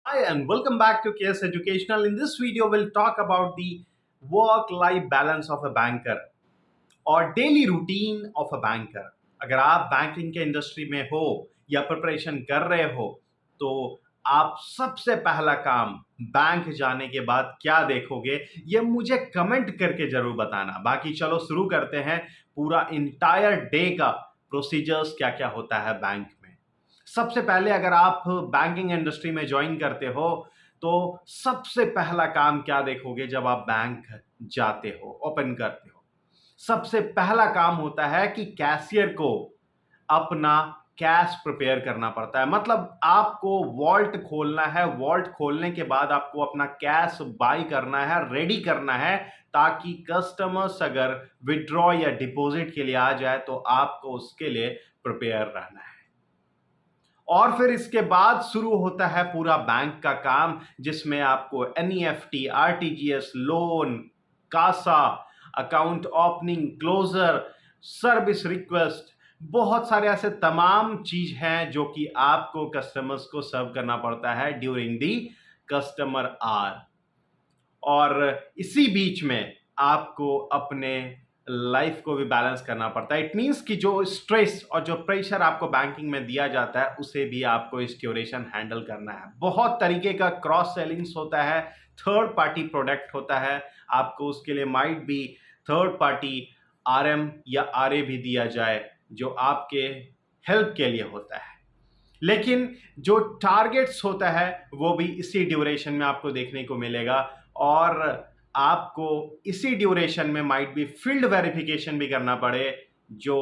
Hi and welcome back to KS Educational. In this video, we'll talk about the work-life balance of a banker और daily routine of a banker. अगर आप banking के industry में हो या preparation कर रहे हो तो आप सबसे पहला काम बैंक जाने के बाद क्या देखोगे ये मुझे कमेंट करके जरूर बताना। बाकी चलो शुरू करते हैं पूरा इंटायर डे का प्रोसीजर्स क्या क्या होता है बैंक में। सबसे पहले अगर आप बैंकिंग इंडस्ट्री में ज्वाइन करते हो तो सबसे पहला काम क्या देखोगे जब आप बैंक जाते हो, ओपन करते हो। सबसे पहला काम होता है कि कैशियर को अपना कैश प्रिपेयर करना पड़ता है। मतलब आपको वॉल्ट खोलना है, वॉल्ट खोलने के बाद आपको अपना कैश बाई करना है, रेडी करना है, ताकि कस्टमर्स अगर विड्रॉ या डिपॉजिट के लिए आ जाए तो आपको उसके लिए प्रिपेयर रहना है। और फिर इसके बाद शुरू होता है पूरा बैंक का काम, जिसमें आपको NEFT, RTGS, loan, CASA, account opening, closure, service request, बहुत सारे ऐसे तमाम चीज हैं जो कि आपको कस्टमर्स को सर्व करना पड़ता है ड्यूरिंग दी कस्टमर आवर। और इसी बीच में आपको अपने लाइफ को भी बैलेंस करना पड़ता है। इट मीन्स कि जो स्ट्रेस और जो प्रेशर आपको बैंकिंग में दिया जाता है उसे भी आपको इस ड्यूरेशन हैंडल करना है। बहुत तरीके का क्रॉस सेलिंग्स होता है, थर्ड पार्टी प्रोडक्ट होता है, आपको उसके लिए माइट भी थर्ड पार्टी आरएम या आरए भी दिया जाए जो आपके हेल्प के लिए होता है। लेकिन जो टारगेट्स होता है वो भी इसी ड्यूरेशन में आपको देखने को मिलेगा। और आपको इसी ड्यूरेशन में माइट भी फील्ड वेरिफिकेशन भी करना पड़े, जो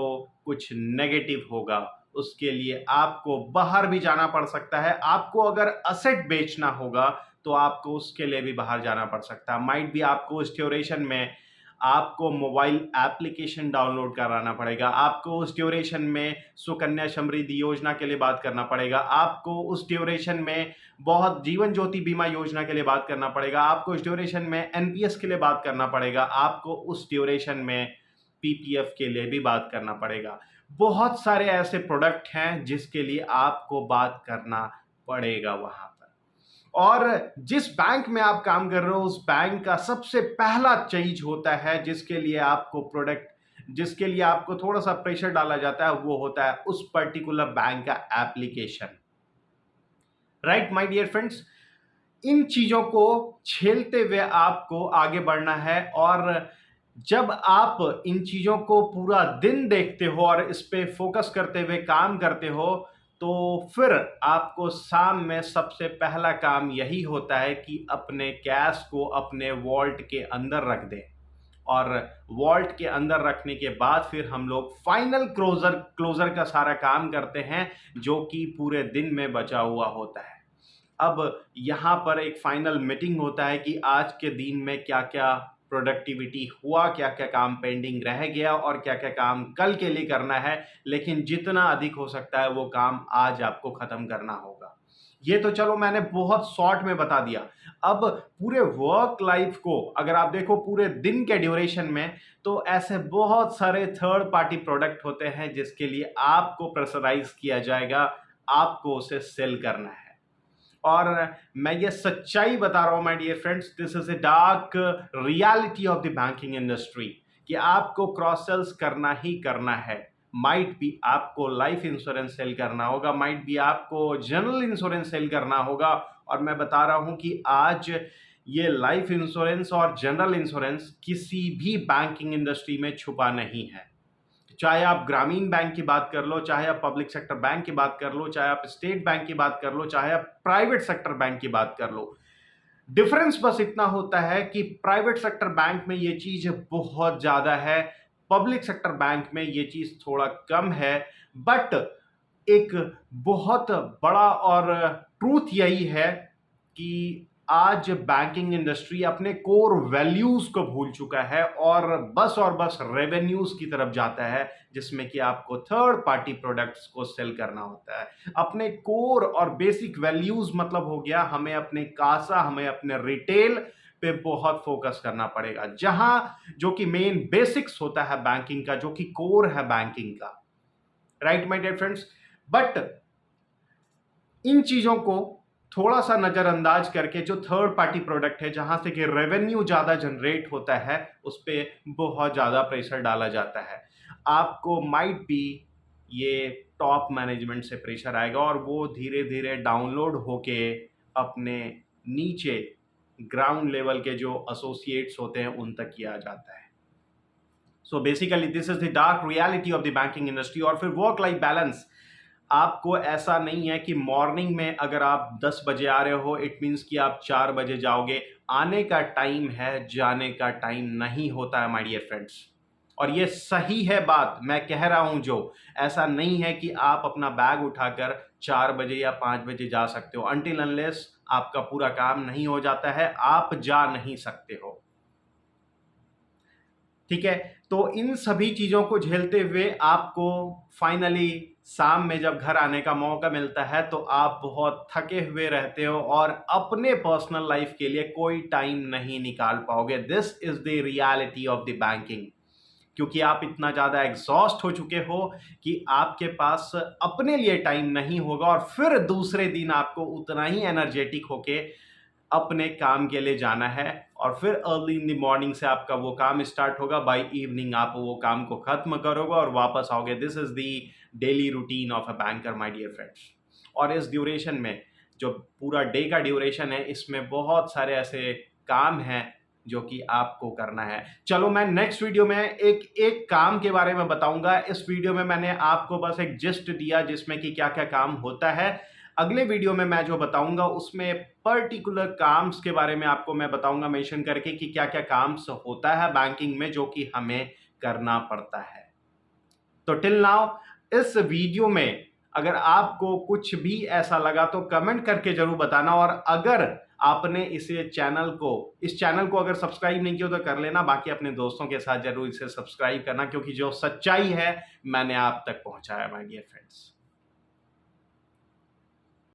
कुछ नेगेटिव होगा उसके लिए आपको बाहर भी जाना पड़ सकता है। आपको अगर असेट बेचना होगा तो आपको उसके लिए भी बाहर जाना पड़ सकता है। माइट भी आपको इस ड्यूरेशन में आपको मोबाइल एप्लीकेशन डाउनलोड कराना पड़ेगा, आपको उस ड्यूरेशन में सुकन्या समृद्धि योजना के लिए बात करना पड़ेगा, आपको उस ड्यूरेशन में बहुत जीवन ज्योति बीमा योजना के लिए बात करना पड़ेगा, आपको उस ड्यूरेशन में एनपीएस के लिए बात करना पड़ेगा, आपको उस ड्यूरेशन में पीपीएफ के लिए भी बात करना पड़ेगा। बहुत सारे ऐसे प्रोडक्ट हैं जिसके लिए आपको बात करना पड़ेगा वहां पर। और जिस बैंक में आप काम कर रहे हो उस बैंक का सबसे पहला चीज होता है जिसके लिए आपको प्रोडक्ट, जिसके लिए आपको थोड़ा सा प्रेशर डाला जाता है, वो होता है उस पर्टिकुलर बैंक का application. Right my dear friends, इन चीजों को झेलते हुए आपको आगे बढ़ना है। और जब आप इन चीजों को पूरा दिन देखते हो और इस पे फोकस करते हुए काम करते हो तो फिर आपको शाम में सबसे पहला काम यही होता है कि अपने कैश को अपने वॉल्ट के अंदर रख दें। और वॉल्ट के अंदर रखने के बाद फिर हम लोग फाइनल क्लोजर क्लोजर का सारा काम करते हैं जो कि पूरे दिन में बचा हुआ होता है। अब यहाँ पर एक फाइनल मीटिंग होता है कि आज के दिन में क्या क्या प्रोडक्टिविटी हुआ, क्या क्या काम पेंडिंग रह गया और क्या क्या काम कल के लिए करना है। लेकिन जितना अधिक हो सकता है वो काम आज आपको खत्म करना होगा। ये तो चलो मैंने बहुत शॉर्ट में बता दिया। अब पूरे वर्क लाइफ को अगर आप देखो पूरे दिन के ड्यूरेशन में, तो ऐसे बहुत सारे थर्ड पार्टी प्रोडक्ट होते हैं जिसके लिए आपको प्रेशराइज किया जाएगा, आपको उसे सेल करना है। और मैं ये सच्चाई बता रहा हूं my dear friends, this is a dark reality of the banking industry कि आपको क्रॉस सेल्स करना ही करना है। माइट भी आपको लाइफ इंश्योरेंस सेल करना होगा, माइट भी आपको जनरल इंश्योरेंस सेल करना होगा। और मैं बता रहा हूं कि आज ये लाइफ इंश्योरेंस और जनरल इंश्योरेंस किसी भी बैंकिंग इंडस्ट्री में छुपा नहीं है। चाहे आप ग्रामीण बैंक की बात कर लो, चाहे आप पब्लिक सेक्टर बैंक की बात कर लो, चाहे आप स्टेट बैंक की बात कर लो, चाहे आप प्राइवेट सेक्टर बैंक की बात कर लो। डिफरेंस बस इतना होता है कि प्राइवेट सेक्टर बैंक में ये चीज बहुत ज्यादा है, पब्लिक सेक्टर बैंक में ये चीज थोड़ा कम है। बट एक बहुत बड़ा और ट्रूथ यही है कि आज बैंकिंग इंडस्ट्री अपने कोर वैल्यूज को भूल चुका है और बस रेवेन्यूज की तरफ जाता है, जिसमें कि आपको थर्ड पार्टी प्रोडक्ट्स को सेल करना होता है। अपने कोर और बेसिक वैल्यूज मतलब हो गया हमें अपने कासा, हमें अपने रिटेल पे बहुत फोकस करना पड़ेगा, जहां जो कि मेन बेसिक्स होता है बैंकिंग का, जो कि कोर है बैंकिंग का। Right my dear friends, but इन चीजों को थोड़ा सा नज़रअंदाज करके जो थर्ड पार्टी प्रोडक्ट है जहाँ से कि रेवेन्यू ज़्यादा जनरेट होता है उस पर बहुत ज़्यादा प्रेशर डाला जाता है। आपको माइट बी ये टॉप मैनेजमेंट से प्रेशर आएगा और वो धीरे धीरे डाउनलोड होके अपने नीचे ग्राउंड लेवल के जो एसोसिएट्स होते हैं उन तक किया जाता है। So basically this is the dark reality of the banking industry. और फिर वर्क लाइफ बैलेंस, आपको ऐसा नहीं है कि मॉर्निंग में अगर आप 10 बजे आ रहे हो इट मीन्स कि आप 4 बजे जाओगे। आने का टाइम है, जाने का टाइम नहीं होता है माय डियर फ्रेंड्स। और ये सही है बात, मैं कह रहा हूं जो ऐसा नहीं है कि आप अपना बैग उठाकर 4 बजे या 5 बजे जा सकते हो। अनटिल अनलेस आपका पूरा काम नहीं हो जाता है आप जा नहीं सकते हो। ठीक है, तो इन सभी चीज़ों को झेलते हुए आपको फाइनली शाम में जब घर आने का मौका मिलता है तो आप बहुत थके हुए रहते हो और अपने पर्सनल लाइफ के लिए कोई टाइम नहीं निकाल पाओगे। This is the reality of the banking. क्योंकि आप इतना ज़्यादा एग्जॉस्ट हो चुके हो कि आपके पास अपने लिए टाइम नहीं होगा और फिर दूसरे दिन आपको उतना ही एनर्जेटिक होके अपने काम के लिए जाना है और फिर अर्ली इन द मॉर्निंग से आपका वो काम स्टार्ट होगा, बाय इवनिंग आप वो काम को खत्म करोगे और वापस आओगे। This is the daily routine of a banker my dear friends. और इस ड्यूरेशन में जो पूरा डे का ड्यूरेशन है इसमें बहुत सारे ऐसे काम हैं जो कि आपको करना है। चलो मैं नेक्स्ट वीडियो में एक एक काम के बारे में बताऊंगा। इस वीडियो में मैंने आपको बस एक जिस्ट दिया जिसमें कि क्या क्या काम होता है। अगले वीडियो में मैं जो बताऊंगा उसमें पर्टिकुलर काम्स के बारे में आपको मैं बताऊंगा मेंशन करके कि क्या क्या काम्स होता है बैंकिंग में जो कि हमें करना पड़ता है। तो टिल नाउ इस वीडियो में अगर आपको कुछ भी ऐसा लगा तो कमेंट करके जरूर बताना। और अगर आपने इस चैनल को अगर सब्सक्राइब नहीं किया तो कर लेना। बाकी अपने दोस्तों के साथ जरूर इसे सब्सक्राइब करना क्योंकि जो सच्चाई है मैंने आप तक पहुंचाया माय डियर फ्रेंड्स।